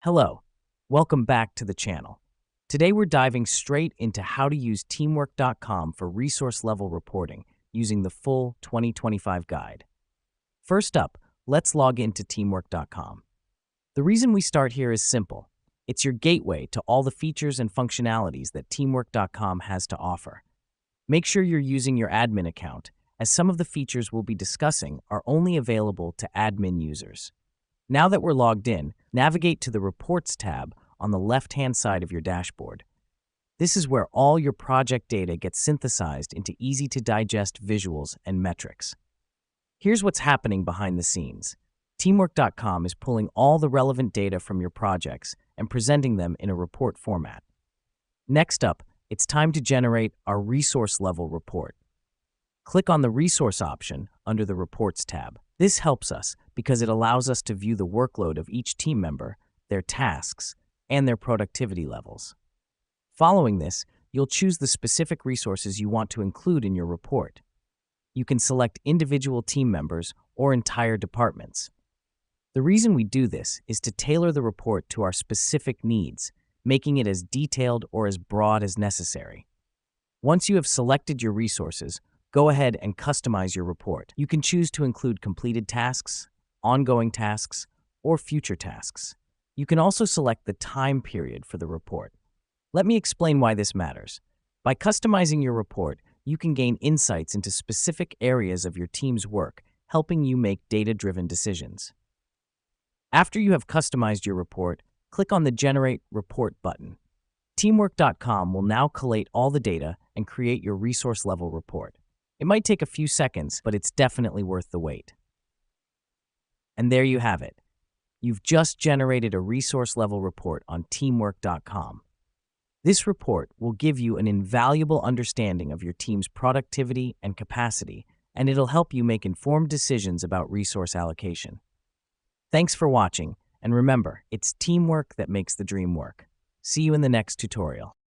Hello, welcome back to the channel. Today we're diving straight into how to use teamwork.com for resource level reporting using the full 2025 guide. First up, let's log into teamwork.com. The reason we start here is simple. It's your gateway to all the features and functionalities that teamwork.com has to offer. Make sure you're using your admin account, as some of the features we'll be discussing are only available to admin users. Now that we're logged in, navigate to the Reports tab on the left-hand side of your dashboard. This is where all your project data gets synthesized into easy-to-digest visuals and metrics. Here's what's happening behind the scenes. Teamwork.com is pulling all the relevant data from your projects and presenting them in a report format. Next up, it's time to generate our resource-level report. Click on the Resource option under the Reports tab. This helps us because it allows us to view the workload of each team member, their tasks, and their productivity levels. Following this, you'll choose the specific resources you want to include in your report. You can select individual team members or entire departments. The reason we do this is to tailor the report to our specific needs, making it as detailed or as broad as necessary. Once you have selected your resources, go ahead and customize your report. You can choose to include completed tasks, ongoing tasks, or future tasks. You can also select the time period for the report. Let me explain why this matters. By customizing your report, you can gain insights into specific areas of your team's work, helping you make data-driven decisions. After you have customized your report, click on the Generate Report button. Teamwork.com will now collate all the data and create your resource-level report. It might take a few seconds, but it's definitely worth the wait. And there you have it. You've just generated a resource-level report on teamwork.com. This report will give you an invaluable understanding of your team's productivity and capacity, and it'll help you make informed decisions about resource allocation. Thanks for watching, and remember, it's teamwork that makes the dream work. See you in the next tutorial.